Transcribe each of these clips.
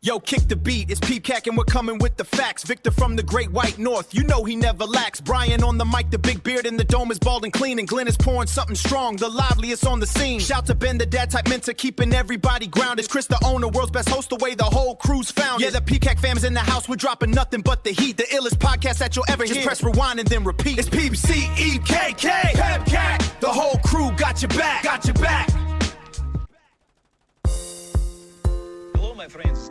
Yo, kick the beat, it's PEBCAK and we're coming with the facts. Victor from the great white north, you know he never lacks. Brian on the mic, the big beard in the dome is bald and clean. And Glenn is pouring something strong, the liveliest on the scene. Shout to Ben, the dad type mentor, keeping everybody grounded. Chris, the owner, world's best host, the way the whole crew's found. Yeah, the PEBCAK fam's in the house, we're dropping nothing but the heat. The illest podcast that you'll ever hear. Just press rewind and then repeat. It's PEBCAK, PEBCAK. The whole crew got your back, got your back. Hello, my friends.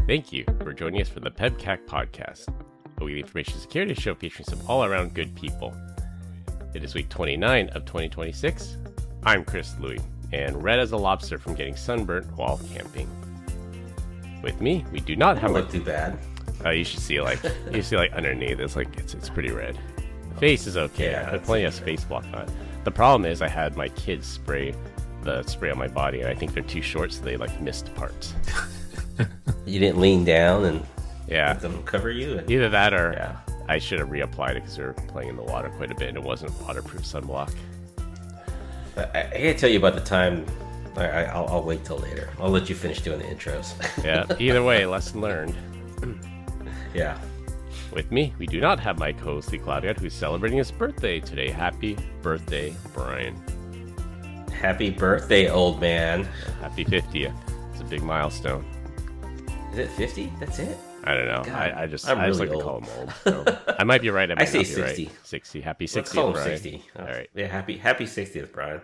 Thank you for joining us for the PEBCAK Podcast, a weekly information security show featuring some all-around good people. It is week 29 of 2026. I'm Chris Louie, and red as a lobster from getting sunburnt while camping. With me, we do not have... look too bad. You should see underneath. It's pretty red. The face is okay. Yeah, I had plenty of space block on it. The problem is I had my kids spray the spray on my body, and I think they're too short, so they missed parts. You didn't lean down and let them cover you? Either that or I should have reapplied it because we were playing in the water quite a bit and it wasn't waterproof sunblock. I gotta tell you about the time. I'll wait till later. I'll let you finish doing the intros. Yeah, either way, lesson learned. Yeah. With me, we do not have my co-host, the Cloud Guide, who's celebrating his birthday today. Happy birthday, Brian. Happy birthday, old man. Happy 50th. It's a big milestone. Is it 50? That's it? I don't know. God, I just really like old. to call him old. So. I might be right. I say not be 60. Right. 60. Happy 60th, Let's call him Brian. 60. All right. Yeah, happy 60th, Brian.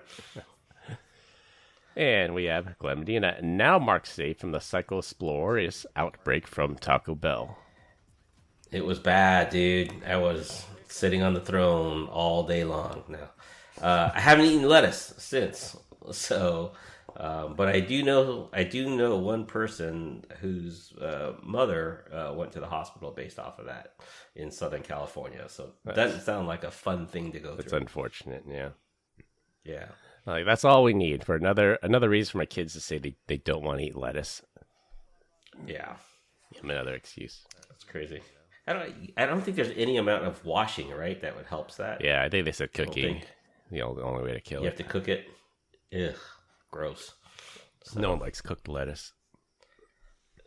And we have Glenn Medina. And now Mark Safe from the Psychoexplorers Outbreak from Taco Bell. It was bad, dude. I was sitting on the throne all day long now. I haven't eaten lettuce since. So... but I do know one person whose mother went to the hospital based off of that in Southern California. So it doesn't sound like a fun thing to go through. It's unfortunate, yeah. Yeah. That's all we need for another reason for my kids to say they don't want to eat lettuce. Yeah. Another excuse. That's crazy. I don't think there's any amount of washing, right, that would help that. Yeah, I think they said cooking. The only way to kill it. You have to cook it. Ugh. Gross. So, no one likes cooked lettuce.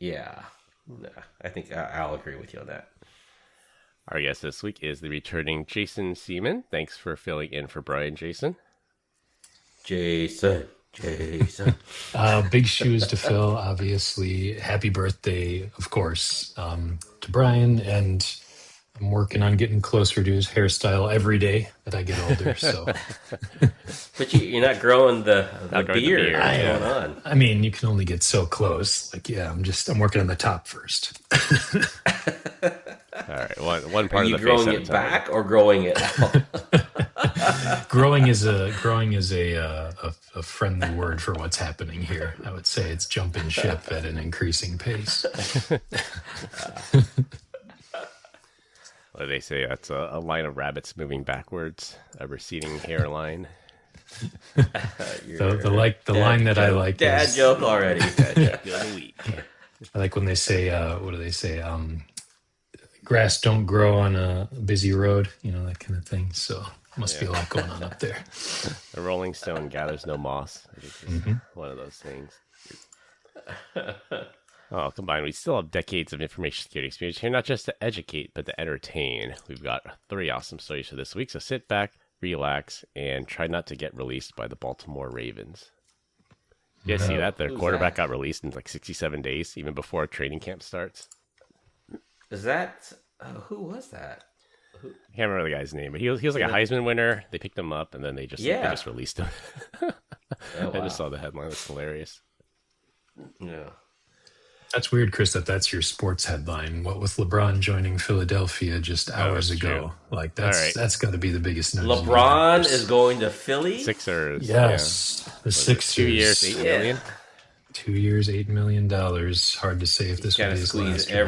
Yeah. Nah, I think I'll agree with you on that. Our guest this week is the returning Jason Seaman. Thanks for filling in for Brian, Jason. Jason. Big shoes to fill, obviously. Happy birthday, of course, to Brian. And I'm working on getting closer to his hairstyle every day that I get older. So, but you're not growing the beard. What's going on? I mean, you can only get so close. I'm working on the top first. All right, one part Are you of the face growing at a it time. back or growing it out? growing is a friendly word for what's happening here. I would say it's jumping ship at an increasing pace. What do they say? That's a line of rabbits moving backwards, a receding hairline. The line that I like Dad is, joke already. Dad joke of the week. I like when they say, what do they say? Grass don't grow on a busy road, that kind of thing. So must be a lot going on up there. The Rolling Stone gathers no moss. I think it's one of those things. Oh, combined, we still have decades of information security experience here, not just to educate, but to entertain. We've got 3 awesome stories for this week, so sit back, relax, and try not to get released by the Baltimore Ravens. You guys see that? Their quarterback got released in 67 days, even before training camp starts. Is that... who was that? I can't remember the guy's name, but he was like a Heisman winner. They picked him up, and then they just released him. I just saw the headline. It's hilarious. Yeah. That's weird, Chris, that's your sports headline. What with LeBron joining Philadelphia just hours ago. True. That's got to be the biggest news. LeBron is going to Philly? Sixers. Yes. Yeah. The Sixers. 2 years, $8 million. 2 years, $8 million. Hard to say if this will be his last year.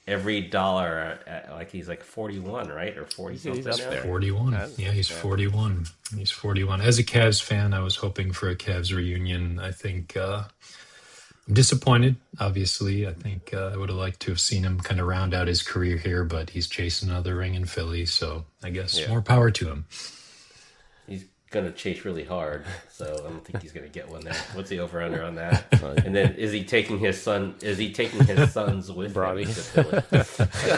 every dollar. He's 41, right? Or 40 something. He's up there. 41. Yeah, he's 41. He's 41. As a Cavs fan, I was hoping for a Cavs reunion. I think... I'm disappointed, obviously. I think I would have liked to have seen him kind of round out his career here, but he's chasing another ring in Philly, so I guess more power to him. He's going to chase really hard. So I don't think he's going to get one there. What's the over under on that? And then is he taking his son? Is he taking his sons with Bronny. him?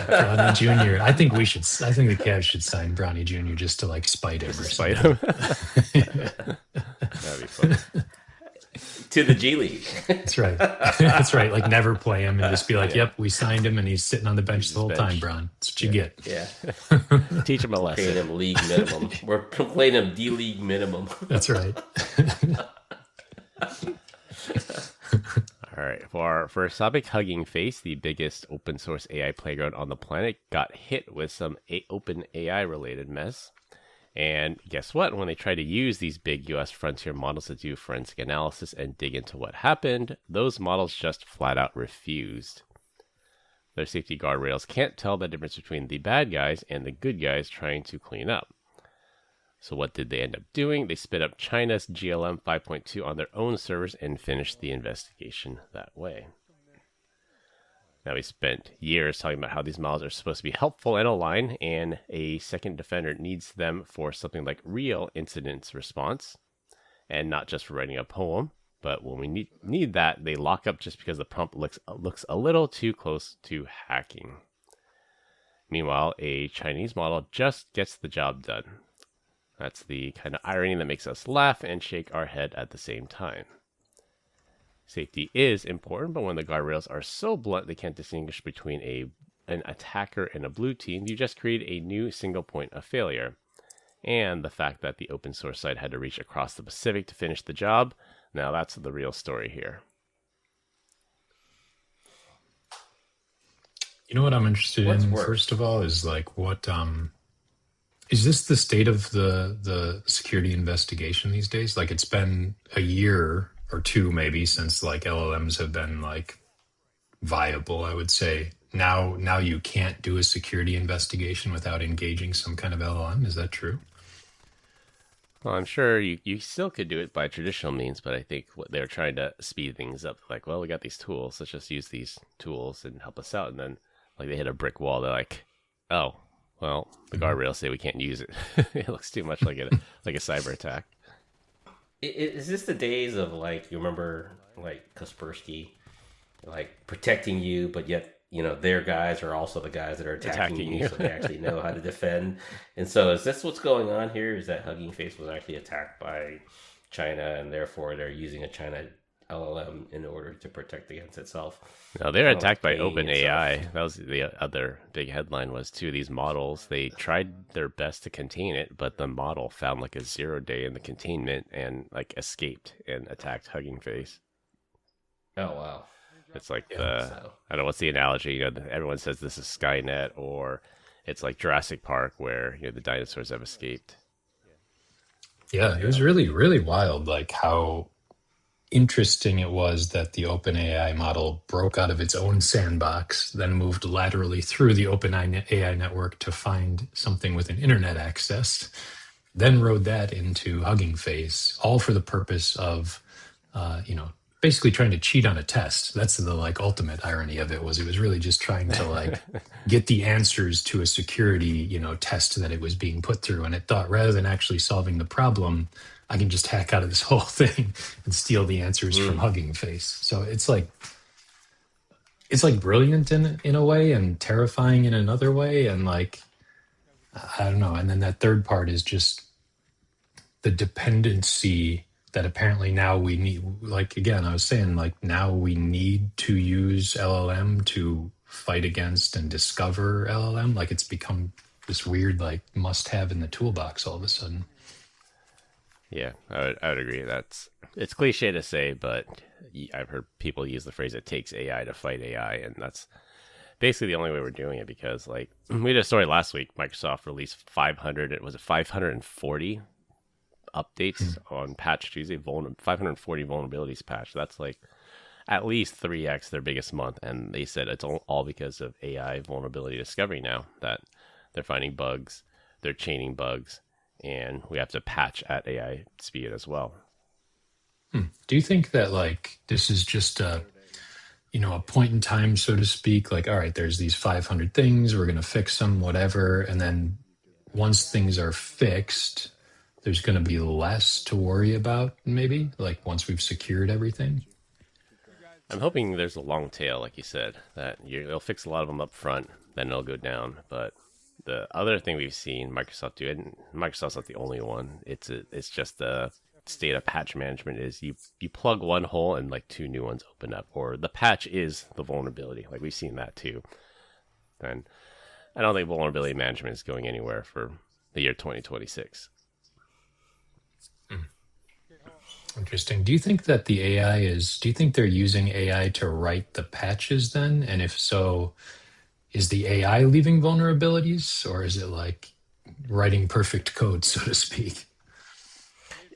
Bronny Jr. I think the Cavs should sign Bronny Jr. just to like spite him. Spite him. That'd be fun. To the G League. That's right. That's right. Like never play him and just be like, "Yep, we signed him, and he's sitting on the bench the whole time, Bron. That's what you get." Yeah. Teach him a lesson. Paying him league minimum. We're playing him D League minimum. That's right. All right. For our first topic, Hugging Face, the biggest open source AI playground on the planet, got hit with some OpenAI related mess. And guess what? When they tried to use these big US frontier models to do forensic analysis and dig into what happened, those models just flat out refused. Their safety guardrails can't tell the difference between the bad guys and the good guys trying to clean up. So what did they end up doing? They spit up China's GLM 5.2 on their own servers and finished the investigation that way. Now, we spent years talking about how these models are supposed to be helpful and aligned, and a second defender needs them for something like real incident response, and not just for writing a poem. But when we need that, they lock up just because the prompt looks a little too close to hacking. Meanwhile, a Chinese model just gets the job done. That's the kind of irony that makes us laugh and shake our head at the same time. Safety is important, but when the guardrails are so blunt they can't distinguish between an attacker and a blue team, you just create a new single point of failure. And the fact that the open source side had to reach across the Pacific to finish the job, now that's the real story here. You know what I'm interested in, first of all, is like what is this the state of the security investigation these days? Like it's been a year or two maybe since like LLMs have been like viable, I would say. Now you can't do a security investigation without engaging some kind of LLM. Is that true? Well, I'm sure you still could do it by traditional means, but I think what they're trying to speed things up. Like, well, we got these tools. Let's just use these tools and help us out. And then like they hit a brick wall. They're like, oh, well, the guardrails say we can't use it. It looks too much like a cyber attack. Is this the days of like, you remember like Kaspersky, like protecting you, but yet, you know, their guys are also the guys that are attacking you, so they actually know how to defend. And so is this what's going on here? Is that Hugging Face was actually attacked by China and therefore they're using a China LLM in order to protect against itself? No, they're attacked by OpenAI. That was the other big headline was too. These models, they tried their best to contain it, but the model found like a 0 day in the containment and like escaped and attacked Hugging Face. Oh, wow. It's like I don't know what's the analogy. You know, everyone says this is Skynet, or it's like Jurassic Park where the dinosaurs have escaped. Yeah, it was really, really wild. Like how interesting it was that the OpenAI model broke out of its own sandbox, then moved laterally through the OpenAI network to find something with an internet access, then rode that into Hugging Face, all for the purpose of, basically trying to cheat on a test. That's the like ultimate irony of it was really just trying to like get the answers to a security, test that it was being put through. And it thought rather than actually solving the problem, I can just hack out of this whole thing and steal the answers from Hugging Face. So it's like brilliant in a way and terrifying in another way. And like, I don't know. And then that third part is just the dependency that apparently now we need, like, again, I was saying, like, now we need to use LLM to fight against and discover LLM. Like, it's become this weird, like, must-have in the toolbox all of a sudden. Yeah, I would agree. It's cliche to say, but I've heard people use the phrase "it takes AI to fight AI," and that's basically the only way we're doing it. Because, like, we did a story last week. Microsoft released 540 updates on Patch Tuesday. 540 vulnerabilities patch. That's like at least 3x their biggest month, and they said it's all because of AI vulnerability discovery. Now that they're finding bugs, they're chaining bugs. And we have to patch at AI speed as well. Do you think that like this is just a point in time, so to speak? Like, all right, there's these 500 things, we're going to fix them, whatever. And then once things are fixed, there's going to be less to worry about, maybe, like once we've secured everything. I'm hoping there's a long tail, like you said, that they'll fix a lot of them up front, then it'll go down. But the other thing we've seen Microsoft do, and Microsoft's not the only one, it's just the state of patch management is you plug one hole and like 2 new ones open up, or the patch is the vulnerability. Like we've seen that too. And I don't think vulnerability management is going anywhere for the year 2026. Interesting. Do you think that do you think they're using AI to write the patches then? And if so, is the AI leaving vulnerabilities, or is it like writing perfect code, so to speak?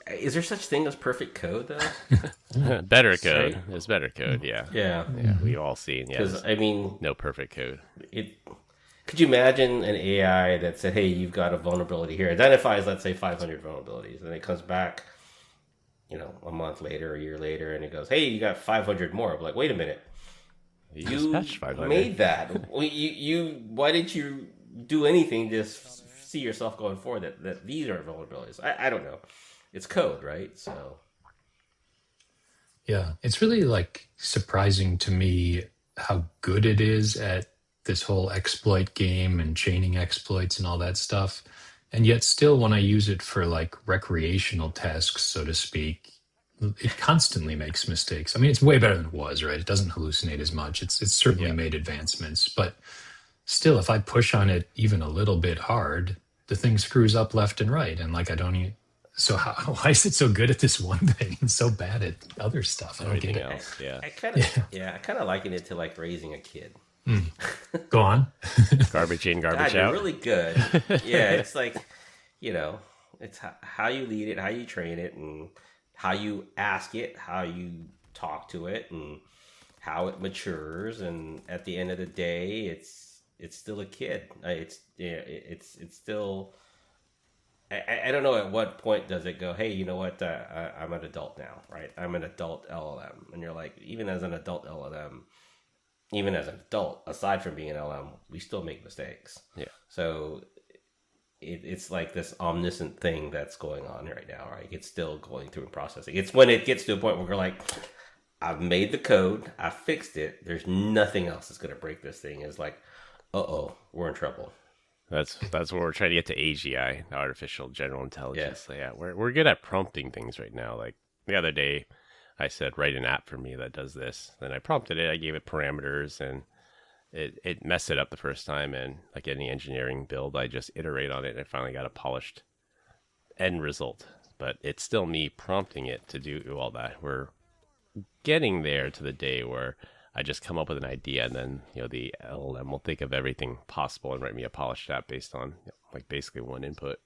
Is there such thing as perfect code though? Better code. Right? It's better code, yeah. Yeah. We've all seen, Because I mean, no perfect code. Could you imagine an AI that said, hey, you've got a vulnerability here, identifies, let's say, 500 vulnerabilities, and it comes back, a month later, a year later, and it goes, hey, you got 500 more. I'm like, wait a minute. You made that. Why didn't you do anything to see yourself going forward that these are vulnerabilities? I don't know. It's code, right? So. Yeah, it's really like surprising to me how good it is at this whole exploit game and chaining exploits and all that stuff. And yet still when I use it for like recreational tasks, so to speak, it constantly makes mistakes. I mean, it's way better than it was, right? It doesn't hallucinate as much. It's certainly made advancements, but still, if I push on it even a little bit hard, the thing screws up left and right. And like, I don't even, so why is it so good at this one thing and so bad at other stuff? I don't get it. Else, yeah. I kind of liken it to like raising a kid. Go on. Garbage in, garbage God, out. You're really good. Yeah, it's like, it's how you lead it, how you train it, and how you ask it, how you talk to it, and how it matures. And at the end of the day, it's still a kid. It's still. I don't know at what point does it go, hey, you know what? I'm an adult now, right? I'm an adult LLM, and you're like, even as an adult LLM. Even as an adult, aside from being an LM, we still make mistakes. Yeah. So it's like this omniscient thing that's going on right now, right? It's still going through and processing. It's when it gets to a point where we're like, I've made the code, I fixed it. There's nothing else that's going to break this thing. It's like, uh-oh, we're in trouble. That's what we're trying to get to AGI, artificial general intelligence. Yeah. So we're good at prompting things right now. Like the other day, I said, write an app for me that does this. Then I prompted it. I gave it parameters, and it messed it up the first time. And like any engineering build, I just iterate on it, and I finally got a polished end result. But it's still me prompting it to do all that. We're getting there to the day where I just come up with an idea, and then the LLM will think of everything possible and write me a polished app based on like basically one input.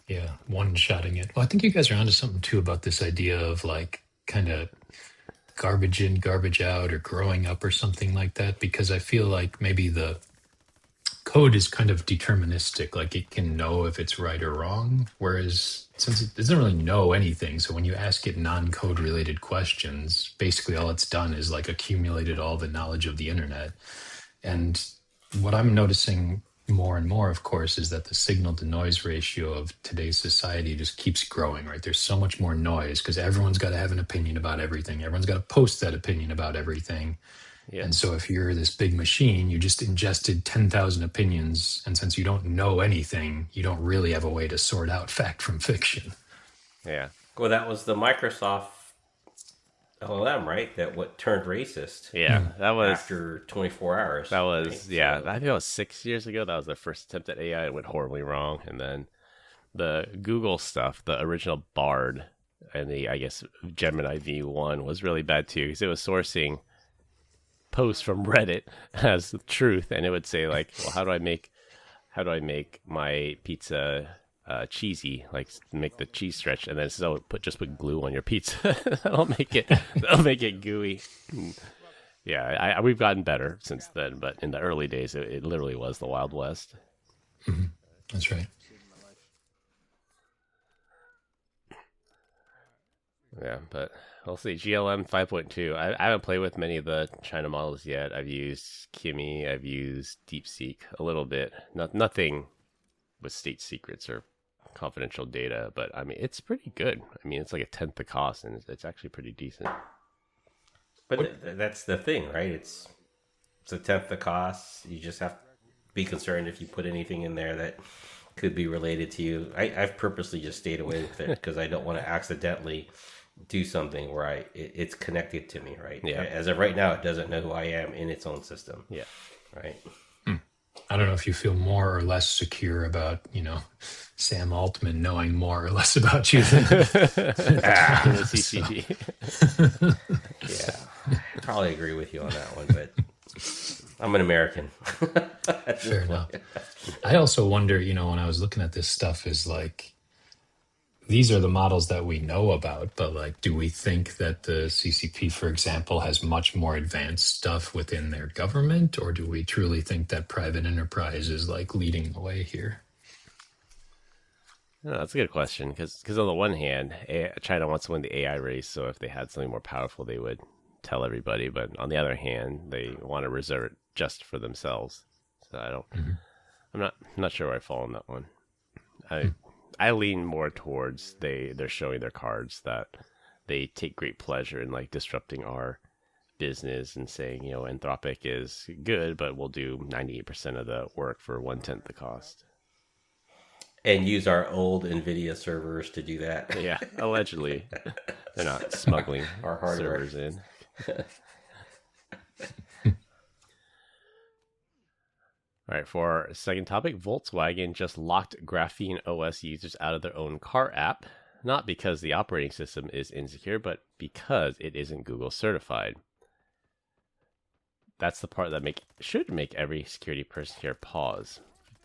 Yeah, one-shotting it. Well, I think you guys are onto something too about this idea of like kind of garbage in, garbage out, or growing up or something like that, because I feel like maybe the code is kind of deterministic, like it can know if it's right or wrong, whereas since it doesn't really know anything, so when you ask it non-code related questions, basically all it's done is like accumulated all the knowledge of the internet. And what I'm noticing more and more, of course, is that the signal to noise ratio of today's society just keeps growing, right? There's so much more noise because everyone's got to have an opinion about everything. Everyone's got to post that opinion about everything. Yeah. And so if you're this big machine, you just ingested 10,000 opinions. And since you don't know anything, you don't really have a way to sort out fact from fiction. Yeah. Well, that was the Microsoft LLM, right? That what turned racist. Yeah, that was after 24 hours. That was right? Yeah. So, I think it was 6 years ago. That was the first attempt at AI. It went horribly wrong, and then the Google stuff, the original Bard, and the I guess Gemini V1 was really bad too because it was sourcing posts from Reddit as truth, and it would say like, "Well, how do I make my pizza?" Cheesy, like make the cheese stretch, and then just put glue on your pizza. that'll make it gooey. Yeah, we've gotten better since then, but in the early days, it literally was the Wild West. Mm-hmm. That's right. Yeah, but we'll see. GLM 5.2. I haven't played with many of the China models yet. I've used Kimi. I've used DeepSeek a little bit. Nothing with state secrets or confidential data, but I mean, it's pretty good. I mean, it's like a tenth the cost, and it's actually pretty decent. But that's the thing, right? It's a tenth the cost. You just have to be concerned if you put anything in there that could be related to you. I've purposely just stayed away with it because I don't want to accidentally do something where it's connected to me, right? Yeah. As of right now, it doesn't know who I am in its own system. Yeah. Right. I don't know if you feel more or less secure about, Sam Altman knowing more or less about you than In the CCP. Yeah. I probably agree with you on that one, but I'm an American. fair enough. I also wonder, when I was looking at this stuff, is like, these are the models that we know about, but like, do we think that the CCP, for example, has much more advanced stuff within their government, or do we truly think that private enterprise is like leading the way here? No, that's a good question because on the one hand, China wants to win the AI race, so if they had something more powerful, they would tell everybody. But on the other hand, they want to reserve it just for themselves. So I'm not sure where I fall on that one. I lean more towards they're showing their cards that they take great pleasure in like disrupting our business and saying, Anthropic is good, but we'll do 98% of the work for 1/10 the cost. And use our old NVIDIA servers to do that. Yeah, allegedly. They're not smuggling Our hardware. servers in. All right, for our second topic, Volkswagen just locked GrapheneOS users out of their own car app, not because the operating system is insecure, but because it isn't Google certified. That's the part that should make every security person here pause.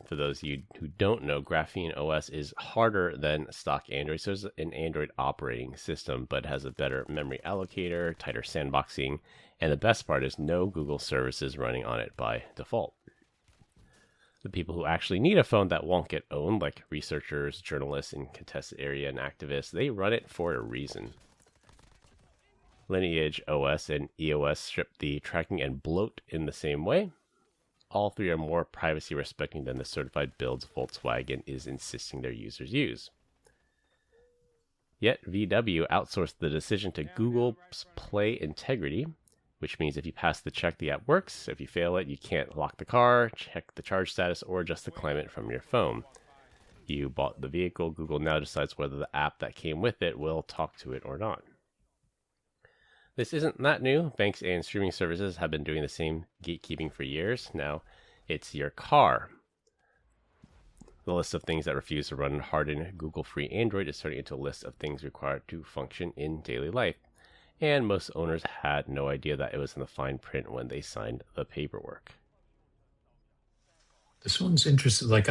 For those of you who don't know, GrapheneOS is harder than stock Android, so it's an Android operating system, but has a better memory allocator, tighter sandboxing, and the best part is no Google services running on it by default. The people who actually need a phone that won't get owned, like researchers, journalists in contested area, and activists, they run it for a reason. Lineage OS and EOS strip the tracking and bloat in the same way. All three are more privacy respecting than the certified builds Volkswagen is insisting their users use. Yet VW outsourced the decision to Google's Play Integrity, which means if you pass the check, the app works. If you fail it, you can't lock the car, check the charge status, or adjust the climate from your phone. You bought the vehicle, Google now decides whether the app that came with it will talk to it or not. This isn't that new. Banks and streaming services have been doing the same gatekeeping for years. Now it's your car. The list of things that refuse to run and harden Google-free Android is turning into a list of things required to function in daily life. And most owners had no idea that it was in the fine print when they signed the paperwork. This one's interesting. Like,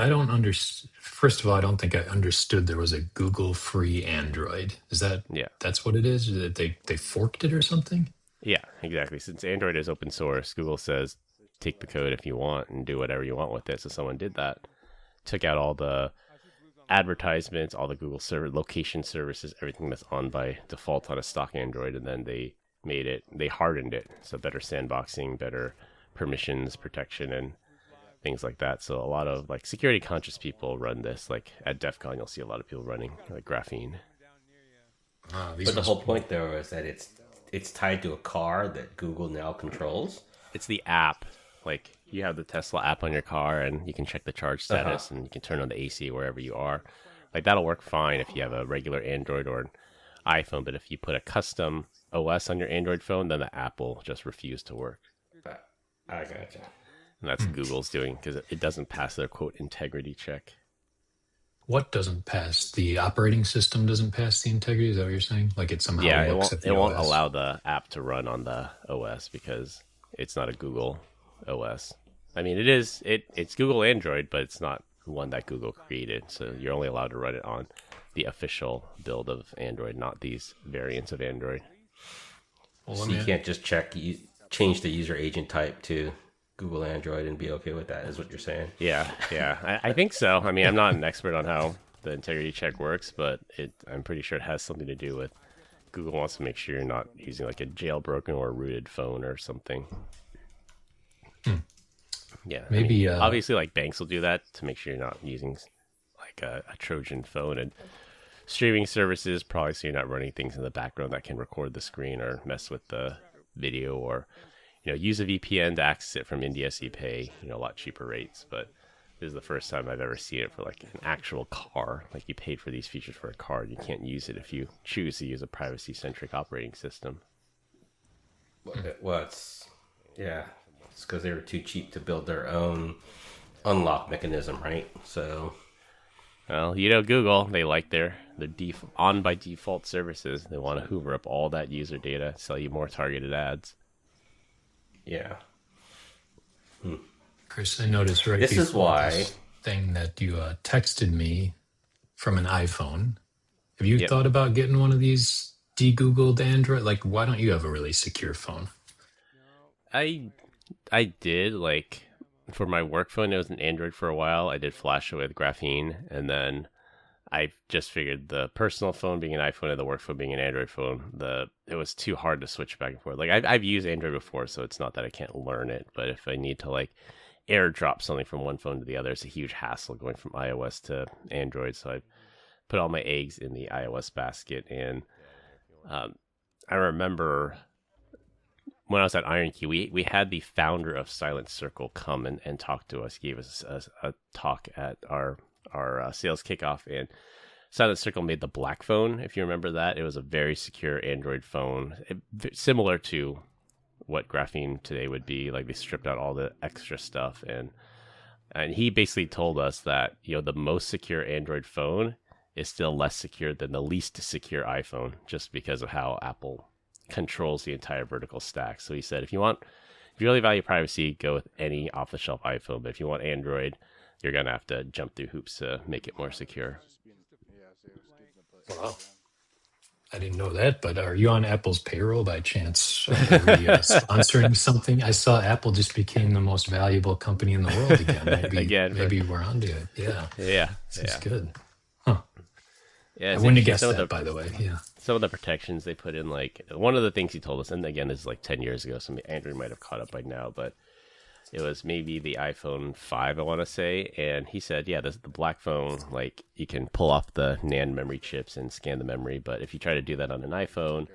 first of all, I don't think I understood there was a Google-free Android. Is that, that's what it is? Is it they forked it or something? Yeah, exactly. Since Android is open source, Google says, take the code if you want and do whatever you want with it. So someone did that, took out all the advertisements, all the Google server location services, everything that's on by default on a stock Android, and then they hardened it. So better sandboxing, better permissions, protection, and things like that. So a lot of like security conscious people run this. Like at DEF CON, you'll see a lot of people running like Graphene. But the whole point though is that it's tied to a car that Google now controls. It's the app. Like you have the Tesla app on your car and you can check the charge status and you can turn on the AC wherever you are. Like that'll work fine if you have a regular Android or an iPhone. But if you put a custom OS on your Android phone, then the app will just refuse to work. I gotcha. And that's Google's doing because it doesn't pass their quote integrity check. What doesn't pass? The operating system doesn't pass the integrity? Is that what you're saying? Like it somehow looks at the it won't OS. allow the app to run on the OS because it's not a Google OS. I mean, it's Google Android, but it's not one that Google created. So you're only allowed to run it on the official build of Android, not these variants of Android. Well, so you can't just change the user agent type to Google Android and be okay with that, is what you're saying? Yeah. I think so. I mean, I'm not an expert on how the integrity check works, but I'm pretty sure it has something to do with Google wants to make sure you're not using like a jailbroken or rooted phone or something. Yeah. Maybe obviously like banks will do that to make sure you're not using like like a Trojan phone. And streaming services, probably so you're not running things in the background that can record the screen or mess with the video, or use a VPN to access it from India, so you pay a lot cheaper rates. But this is the first time I've ever seen it for like an actual car. Like you paid for these features for a car, you can't use it if you choose to use a privacy-centric operating system. Well, it's because they were too cheap to build their own unlock mechanism, right? So, well, Google, they like their on by default services. They want to hoover up all that user data, sell you more targeted ads. Yeah. Chris, I noticed this is why this thing that you texted me from an iPhone. Have you thought about getting one of these de-Googled Android? Like, why don't you have a really secure phone? I did, like, for my work phone, it was an Android for a while. I did flash it with Graphene, and then I just figured the personal phone being an iPhone and the work phone being an Android phone, it was too hard to switch back and forth. Like, I've used Android before, so it's not that I can't learn it, but if I need to, like, airdrop something from one phone to the other, it's a huge hassle going from iOS to Android, so I put all my eggs in the iOS basket. And I remember when I was at Iron Key, we had the founder of Silent Circle come and talk to us. He gave us a talk at our sales kickoff, and Silent Circle made the Black phone, if you remember that. It was a very secure Android phone, similar to what Graphene today would be. Like, they stripped out all the extra stuff, and he basically told us that the most secure Android phone is still less secure than the least secure iPhone, just because of how Apple controls the entire vertical stack. So he said, if you really value privacy, go with any off-the-shelf iPhone. But if you want Android, you're gonna have to jump through hoops to make it more secure. Wow. I didn't know that, but are you on Apple's payroll by chance? Are we sponsoring something? I saw Apple just became the most valuable company in the world again. Maybe we're onto it. Yeah. This is good. Huh. Yeah, I wouldn't have guessed that, by the way. Yeah. Some of the protections they put in, like, one of the things he told us, and again, this is like 10 years ago, so Android might have caught up by now, but it was maybe the iPhone 5, I want to say, and he said, the Black phone, like, you can pull off the NAND memory chips and scan the memory, but if you try to do that on an iPhone,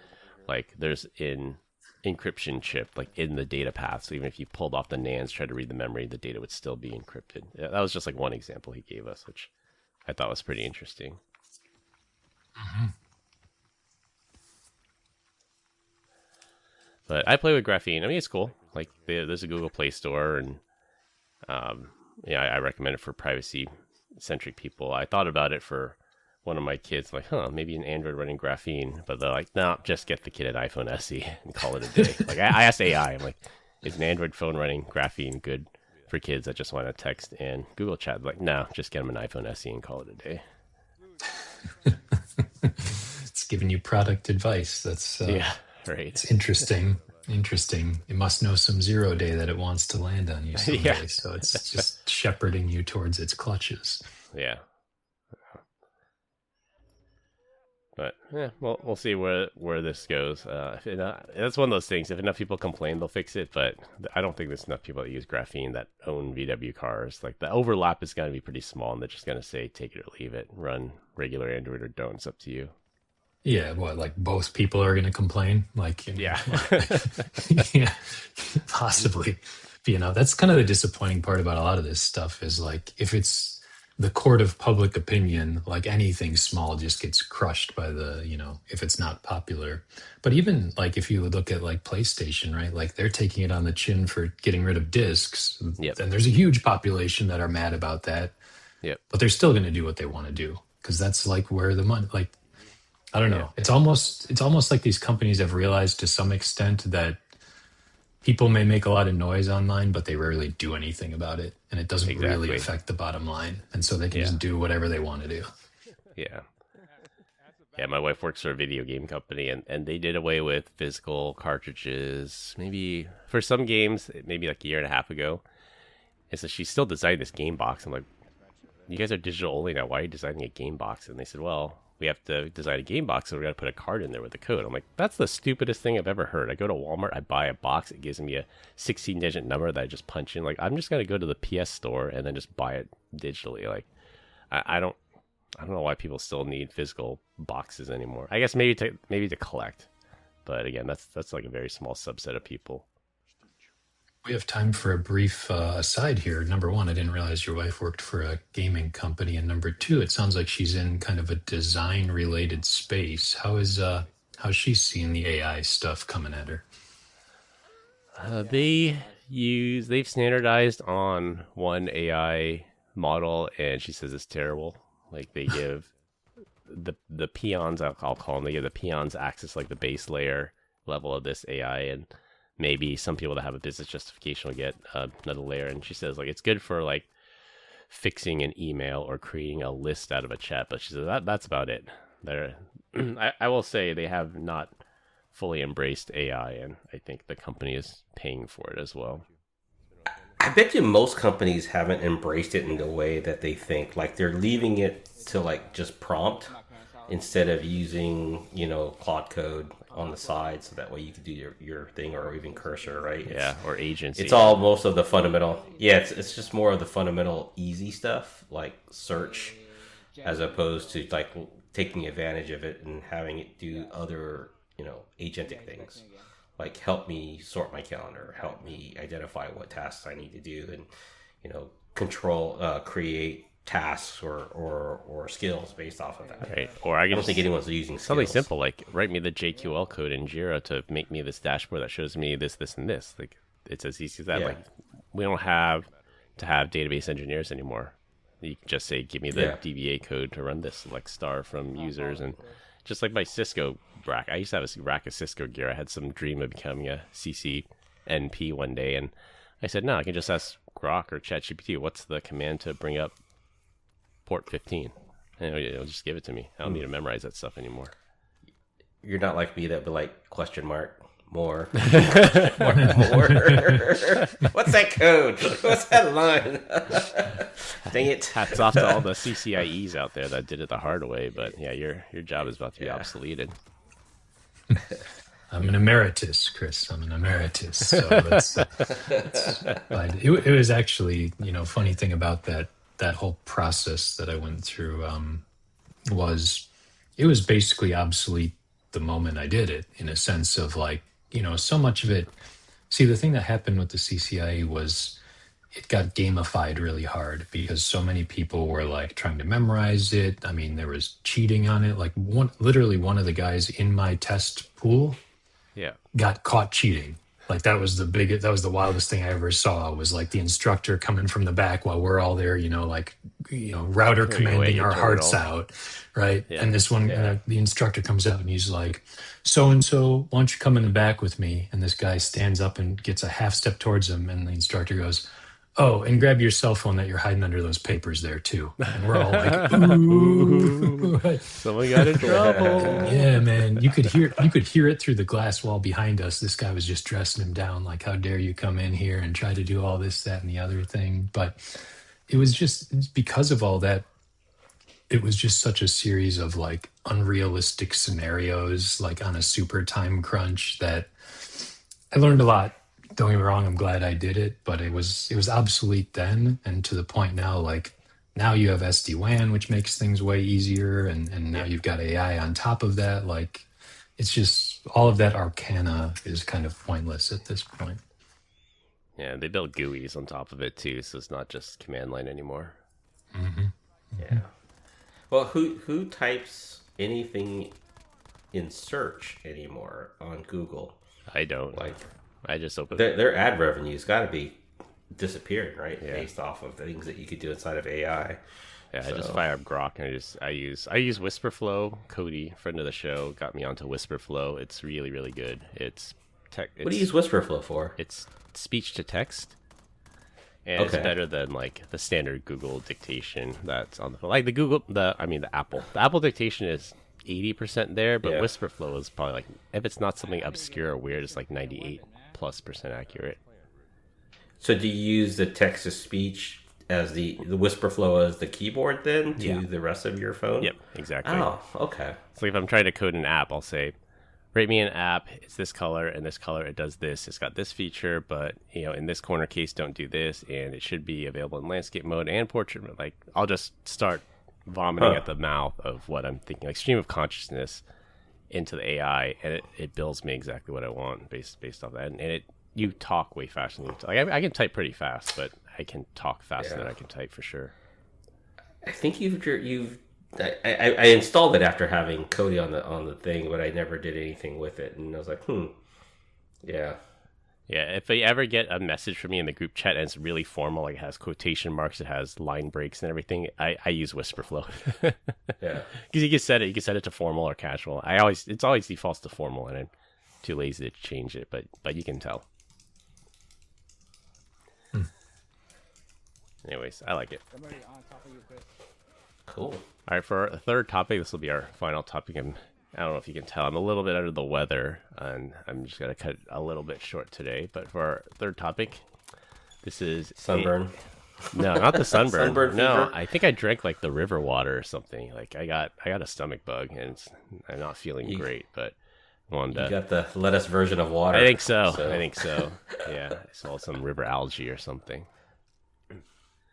like, there's an encryption chip, like, in the data path, so even if you pulled off the NANDs, tried to read the memory, the data would still be encrypted. Yeah, that was just, like, one example he gave us, which I thought was pretty interesting. Mm-hmm. But I play with Graphene. I mean, it's cool. Like, there's a Google Play Store, and I recommend it for privacy-centric people. I thought about it for one of my kids, like, maybe an Android running Graphene, but they're like, no, just get the kid an iPhone SE and call it a day. Like, I asked AI, I'm like, is an Android phone running Graphene good for kids that just want to text and Google Chat? Like, no, just get them an iPhone SE and call it a day. It's giving you product advice. That's right. It's interesting. It must know some 0 day that it wants to land on you someday. So it's just shepherding you towards its clutches. Yeah. But we'll see where this goes. That's one of those things. If enough people complain, they'll fix it. But I don't think there's enough people that use Graphene that own VW cars. Like, the overlap is going to be pretty small, and they're just going to say, take it or leave it. Run regular Android or don't. It's up to you. Yeah, like both people are going to complain? Like, yeah, possibly. That's kind of the disappointing part about a lot of this stuff is, like, if it's the court of public opinion, like, anything small just gets crushed by if it's not popular. But even, like, if you look at, like, PlayStation, right? Like, they're taking it on the chin for getting rid of discs. Yep. And there's a huge population that are mad about that. Yep. But they're still going to do what they want to do because that's, like, where the money, like, I don't know. It's almost like these companies have realized to some extent that people may make a lot of noise online, but they rarely do anything about it. And it doesn't really affect the bottom line. And so they can just do whatever they want to do. Yeah. Yeah, my wife works for a video game company, and they did away with physical cartridges maybe for some games, maybe like a year and a half ago. And so she still designed this game box. I'm like, you guys are digital only now. Why are you designing a game box? And they said, well, we have to design a game box, so we're going to put a card in there with a code. I'm like, that's the stupidest thing I've ever heard. I go to Walmart, I buy a box, it gives me a 16-digit number that I just punch in. Like, I'm just going to go to the PS store and then just buy it digitally. Like, I don't I don't know why people still need physical boxes anymore. I guess maybe to collect, but again, that's like a very small subset of people. We have time for a brief aside here. Number one, I didn't realize your wife worked for a gaming company, and number two, it sounds like she's in kind of a design-related space. How's she seeing the AI stuff coming at her? They've standardized on one AI model, and she says it's terrible. Like they give the peons, I'll call them, they give the peons access like the base layer level of this AI, and maybe some people that have a business justification will get another layer. And she says like it's good for like fixing an email or creating a list out of a chat, but she says that's about it. I will say they have not fully embraced AI, and I think the company is paying for it as well. I bet you most companies haven't embraced it in the way that they think. Like they're leaving it to like just prompt instead of using, Claude code on the side, so that way you can do your thing, or even cursor, right? Or agency. It's all most of the fundamental. Yeah, it's just more of the fundamental easy stuff like search, as opposed to like taking advantage of it and having it do other, agentic things. Like help me sort my calendar, help me identify what tasks I need to do, and control, create tasks or skills based off of that. Right. Or I don't think anyone's using something skills. simple like write me the JQL code in Jira to make me this dashboard that shows me this, this, and this. Like it's as easy as that. Yeah. Like we don't have to have database engineers anymore. You can just say, give me the DBA code to run this, select star from users, and just like my Cisco rack. I used to have a rack of Cisco gear. I had some dream of becoming a CCNP one day, and I said, no, I can just ask Grok or ChatGPT, what's the command to bring up port 15? And it'll just give it to me. I don't need to memorize that stuff anymore. You're not like me that be like question mark more. more. What's that code? What's that line? Dang it. Hats off to all the CCIEs out there that did it the hard way, but yeah, your job is about to be obsoleted. I'm an emeritus, Chris. I'm an emeritus. So it was actually, funny thing about that whole process that I went through was it was basically obsolete the moment I did it, in a sense of like, so much of it. See, the thing that happened with the CCIE was it got gamified really hard because so many people were like trying to memorize it. I mean, there was cheating on it. Like literally one of the guys in my test pool got caught cheating. Like that was the wildest thing I ever saw, was like the instructor coming from the back while we're all there, router commanding our hearts out. Right. Yeah. And this one, the instructor comes out and he's like, so-and-so, why don't you come in the back with me? And this guy stands up and gets a half step towards him. And the instructor goes, oh, and grab your cell phone that you're hiding under those papers there too. And we're all like, ooh. Someone got in trouble. Yeah, man. You could hear it through the glass wall behind us. This guy was just dressing him down like, how dare you come in here and try to do all this, that, and the other thing. But it was just because of all that, it was just such a series of like unrealistic scenarios, like on a super time crunch, that I learned a lot. Don't get me wrong, I'm glad I did it, but it was obsolete then, and to the point now, like now you have SD-WAN, which makes things way easier, and now you've got AI on top of that. Like it's just all of that arcana is kind of pointless at this point. Yeah, they built GUIs on top of it too, so it's not just command line anymore. Mm-hmm. Yeah. Well, who types anything in search anymore on Google? I don't. Like, I just open their ad revenue's got to be disappearing, right? Yeah. Based off of the things that you could do inside of AI. Yeah, I just fire up Grok, and I use WhisperFlow. Cody, friend of the show, got me onto WhisperFlow. It's really, really good. What do you use WhisperFlow for? It's speech to text. And it's better than like the standard Google dictation that's on the phone. Like the Apple. The Apple dictation is 80% there, but WhisperFlow is probably like, if it's not something obscure or weird, it's like 98+% accurate. So do you use the text to speech as the WhisperFlow as the keyboard then to the rest of your phone? Yep, exactly. Oh, okay. So if I'm trying to code an app, I'll say, rate me an app, it's this color, and this color, it does this, it's got this feature, but in this corner case, don't do this, and it should be available in landscape mode and portrait mode. Like, I'll just start vomiting at the mouth of what I'm thinking, like stream of consciousness into the AI, and it builds me exactly what I want based off that. And you talk way faster than you talk. Like, I can type pretty fast, but I can talk faster than I can type for sure. I think I installed it after having Cody on the thing, but I never did anything with it, and I was like, yeah. Yeah, if they ever get a message from me in the group chat and it's really formal, like it has quotation marks, it has line breaks and everything, I use WhisperFlow. Yeah. Because you can set it to formal or casual. It's always defaults to formal, and I'm too lazy to change it, but you can tell. Anyways, I like it. Cool. All right, for our third topic, this will be our final topic. I don't know if you can tell, I'm a little bit under the weather, and I'm just going to cut a little bit short today. But for our third topic, this is... Sunburn? No, not the sunburn. Sunburn no, fever? I think I drank like the river water or something. Like I got a stomach bug, and I'm not feeling great, but wanted to... You got the lettuce version of water. I think so. Yeah, I saw some river algae or something.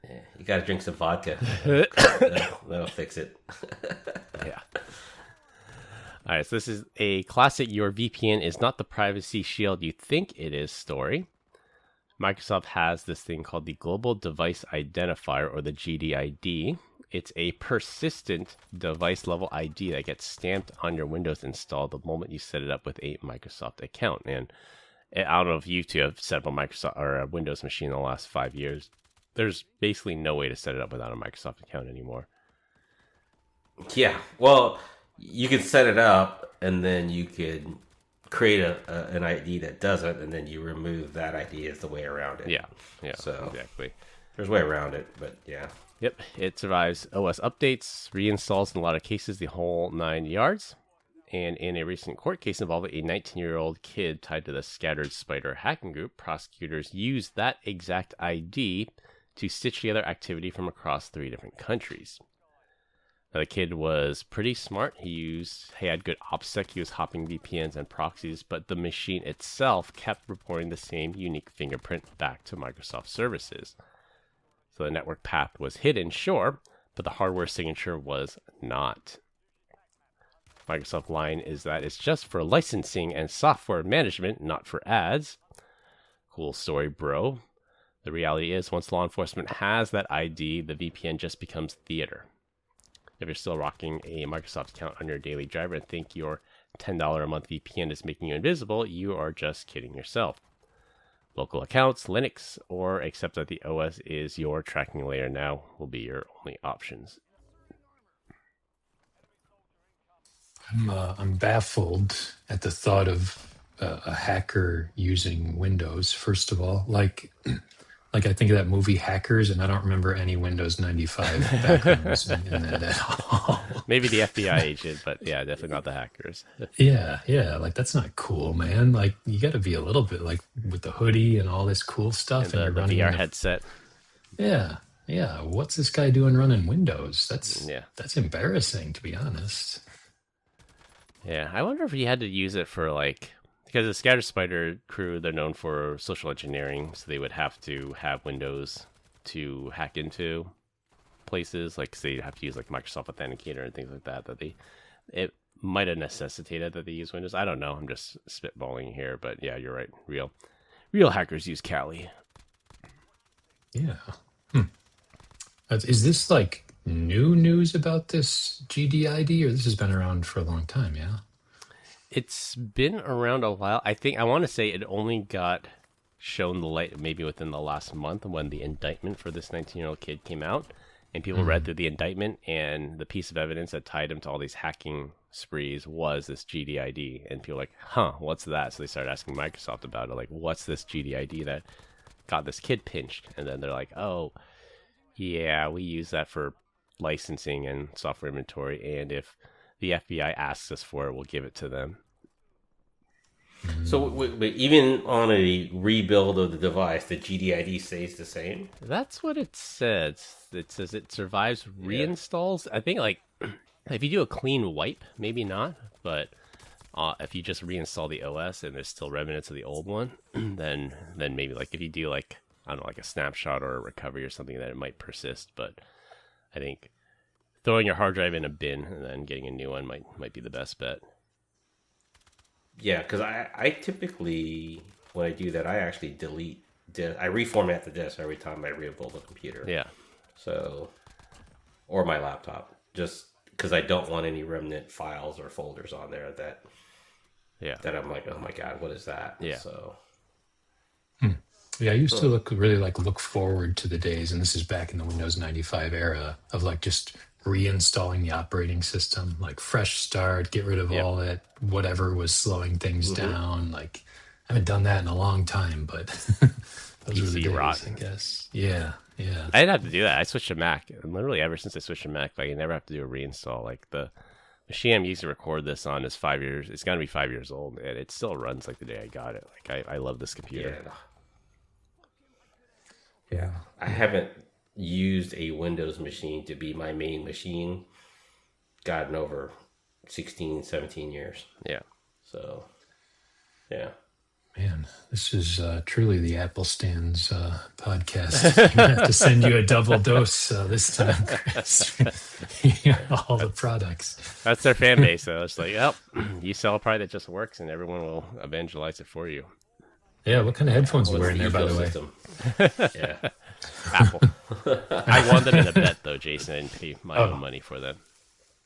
Yeah, you got to drink some vodka. That'll fix it. Yeah. All right, so this is a classic "your VPN is not the privacy shield you think it is" story. Microsoft has this thing called the Global Device Identifier, or the GDID. It's a persistent device-level ID that gets stamped on your Windows install the moment you set it up with a Microsoft account. And I don't know if you two have set up a Microsoft or a Windows machine in the last 5 years. There's basically no way to set it up without a Microsoft account anymore. Yeah, well, you can set it up, and then you could create an ID that doesn't, and then you remove that ID as the way around it. Yeah, so exactly. There's a way around it, but yeah. Yep, it survives OS updates, reinstalls in a lot of cases, the whole 9 yards. And in a recent court case involving a 19-year-old kid tied to the Scattered Spider hacking group, prosecutors used that exact ID to stitch together activity from across 3 different countries. Now, the kid was pretty smart. He had good OPSEC. He was hopping VPNs and proxies, but the machine itself kept reporting the same unique fingerprint back to Microsoft services. So the network path was hidden, sure, but the hardware signature was not. Microsoft line is that it's just for licensing and software management, not for ads. Cool story, bro. The reality is, once law enforcement has that ID, the VPN just becomes theater. If you're still rocking a Microsoft account on your daily driver and think your $10 a month VPN is making you invisible, you are just kidding yourself. Local accounts, Linux, or accept that the OS is your tracking layer now will be your only options. I'm baffled at the thought of a hacker using Windows. First of all, like I think of that movie Hackers, and I don't remember any Windows 95 backgrounds in that at all. Maybe the FBI agent, but yeah, definitely not the hackers. Yeah, like that's not cool, man. Like you got to be a little bit like with the hoodie and all this cool stuff, And the VR headset. Yeah. What's this guy doing running Windows? That's embarrassing, to be honest. Yeah, I wonder if he had to use it for because the Scattered Spider crew, they're known for social engineering, so they would have to have Windows to hack into places, like say you have to use like Microsoft Authenticator and things like that. It might have necessitated that they use Windows. I don't know. I'm just spitballing here, but yeah, you're right. Real hackers use Kali. Yeah. Is this like new news about this GDID, or this has been around for a long time? Yeah. It's been around a while. I want to say it only got shown the light maybe within the last month when the indictment for this 19-year-old kid came out, and people read through the indictment, and the piece of evidence that tied him to all these hacking sprees was this GDID, and people were like, what's that? So they started asking Microsoft about it, like, what's this GDID that got this kid pinched? And then they're like, oh, yeah, we use that for licensing and software inventory, and if the FBI asks us for it, we'll give it to them. So wait, even on a rebuild of the device, the GDID stays the same? That's what it says. It says it survives reinstalls. I think if you do a clean wipe, maybe not, but if you just reinstall the OS and there's still remnants of the old one, then maybe if you do I don't know, like a snapshot or a recovery or something, that it might persist. But I think throwing your hard drive in a bin and then getting a new one might be the best bet. Yeah, because I typically, when I do that, I actually delete I reformat the disk every time I rebuild a computer. Yeah. So, or my laptop, just because I don't want any remnant files or folders on there that I'm like, oh my god, what is that? Yeah. So. Yeah, I used to look forward to the days, and this is back in the Windows 95 era, of like just reinstalling the operating system, like fresh start, get rid of all that whatever was slowing things down. Like I haven't done that in a long time, but those were the days, rot. I guess. Yeah. I didn't have to do that. I switched to Mac, and literally ever since I switched to Mac, like I never have to do a reinstall. Like the machine I'm using to record this on is 5 years. It's gonna be 5 years old, and it still runs like the day I got it. Like I love this computer. Yeah, I haven't used a Windows machine to be my main machine, God, in over 16, 17 years. Yeah. So, yeah. Man, this is truly the Apple Stands podcast. I'm going to have to send you a double dose this time, Chris. All the products. That's their fan base, though. It's like, you sell a product that just works, and everyone will evangelize it for you. Yeah, what kind of headphones are you wearing there, by the way? Yeah. Apple. I won them in a bet, though, Jason. I didn't pay my own money for them.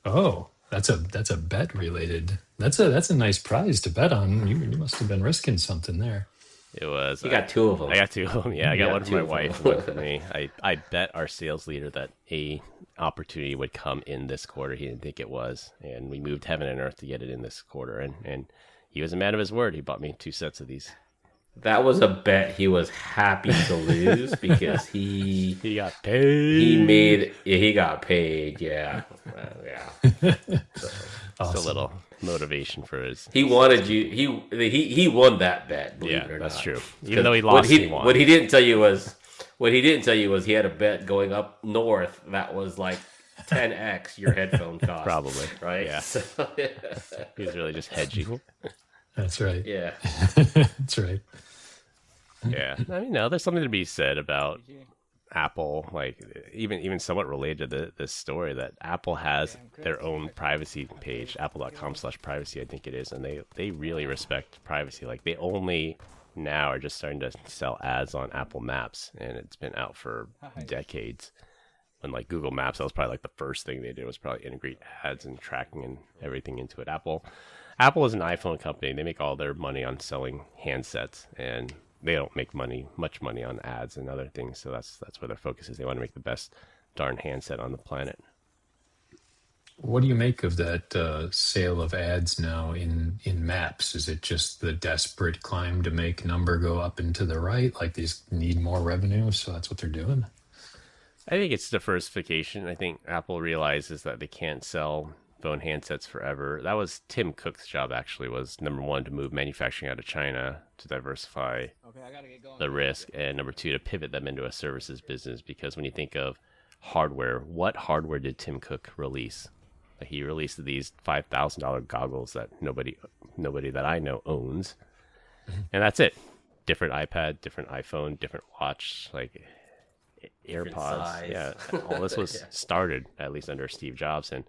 Oh, that's a bet related. That's a nice prize to bet on. You must have been risking something there. It was. You got two of them. I got two of them. Yeah, I got one for my wife, one for me. I bet our sales leader that a opportunity would come in this quarter. He didn't think it was, and we moved heaven and earth to get it in this quarter. And he was a man of his word. He bought me 2 sets of these. That was a bet he was happy to lose because he got paid. He got paid. Yeah. So, awesome. Just a little motivation for his. He wanted you. He won that bet. Yeah, it or that's not. True. Even though he lost, he won. What he didn't tell you was he had a bet going up north that was like 10x your headphone cost. Probably. Right. Yeah. So, he was really just hedging. That's right. Yeah. That's right. Yeah, I mean, no, there's something to be said about Apple, like even somewhat related to this story, that Apple has their own privacy page, apple.com/privacy, I think it is, and they really respect privacy. Like they only now are just starting to sell ads on Apple Maps, and it's been out for decades. When like Google Maps, that was probably like the first thing they did was probably integrate ads and tracking and everything into it. Apple is an iPhone company. They make all their money on selling handsets, and they don't make much money on ads and other things. So that's where their focus is. They want to make the best darn handset on the planet. What do you make of that sale of ads now in Maps? Is it just the desperate climb to make number go up and to the right? Like these need more revenue, so that's what they're doing? I think it's diversification. I think Apple realizes that they can't sell phone handsets forever. That was Tim Cook's job, actually, was number one, to move manufacturing out of China to diversify the risk, and number two, to pivot them into a services business. Because when you think of hardware, what hardware did Tim Cook release? He released these $5,000 goggles that nobody that I know owns, and that's it. Different iPad, different iPhone, different watch, like AirPods. Yeah, all this was started at least under Steve Jobs, and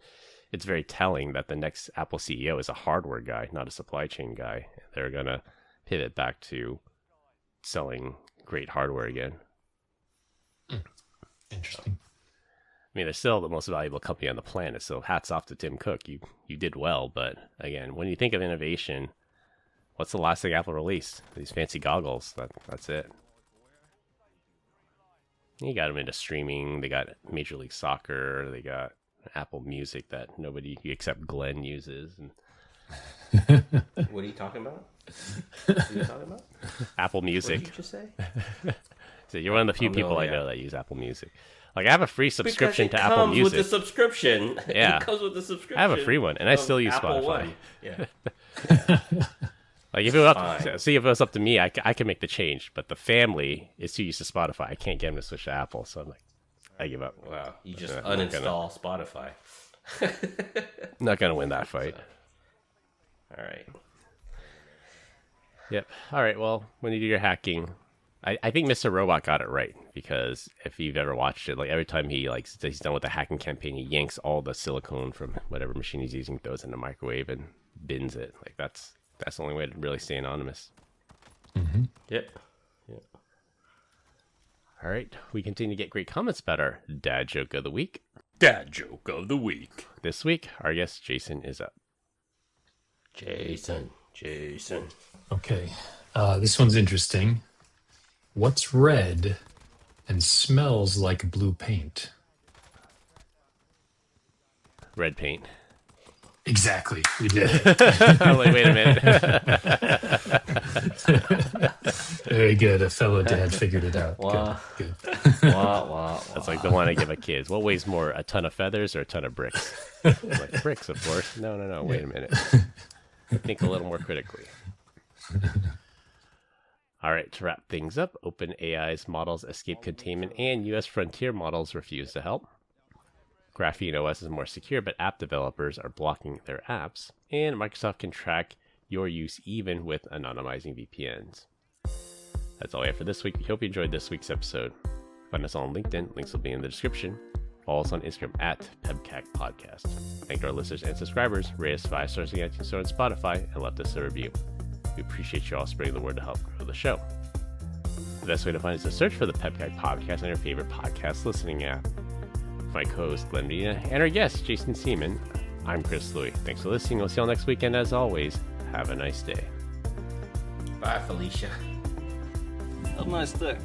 it's very telling that the next Apple CEO is a hardware guy, not a supply chain guy. They're going to pivot back to selling great hardware again. Interesting. I mean, they're still the most valuable company on the planet, so hats off to Tim Cook. You did well, but again, when you think of innovation, what's the last thing Apple released? These fancy goggles. That's it. You got them into streaming. They got Major League Soccer. They got Apple Music that nobody except Glenn uses. And what are you talking about? Apple Music. What did you just say? So you're one of the few people I know that use Apple Music. Like I have a free subscription to Apple Music. With the subscription. Yeah. It comes with the subscription. I have a free one, and I still use Apple Spotify. One. Yeah. Like if it was up to me, I can make the change. But the family is too used to Spotify. I can't get them to switch to Apple, so I'm like, I give up. Wow, you just uninstall Spotify. Not gonna win that fight. All right. Yep. All right. Well, when you do your hacking, I think Mr. Robot got it right, because if you've ever watched it, like every time he's done with the hacking campaign, he yanks all the silicone from whatever machine he's using, throws it in the microwave, and bins it. Like that's the only way to really stay anonymous. Mm-hmm. Yep. All right, we continue to get great comments about our dad joke of the week. Dad joke of the week. This week, our guest Jason is up. Jason. Okay. This one's interesting. What's red and smells like blue paint? Red paint. Exactly. We did it. I'm like, wait a minute. Very good. A fellow dad figured it out. Wow. Good. Wow. That's like the one I give a kid. What weighs more, a ton of feathers or a ton of bricks? I'm like, bricks, of course. No. Wait a minute. Think a little more critically. All right, to wrap things up, OpenAI's models escape containment and U.S. frontier models refuse to help. GrapheneOS is more secure, but app developers are blocking their apps. And Microsoft can track your use even with anonymizing VPNs. That's all we have for this week. We hope you enjoyed this week's episode. Find us on LinkedIn. Links will be in the description. Follow us on Instagram at PEBCAK Podcast. Thank our listeners and subscribers. Rate us 5 stars on iTunes Store and Spotify, and left us a review. We appreciate you all spreading the word to help grow the show. The best way to find us is to search for the PEBCAK Podcast on your favorite podcast listening app. For my co-host Glenn Medina and our guest Jason Seaman, I'm Chris Louie. Thanks for listening. We'll see you all next weekend. As always, have a nice day. Bye, Felicia. Have a nice day.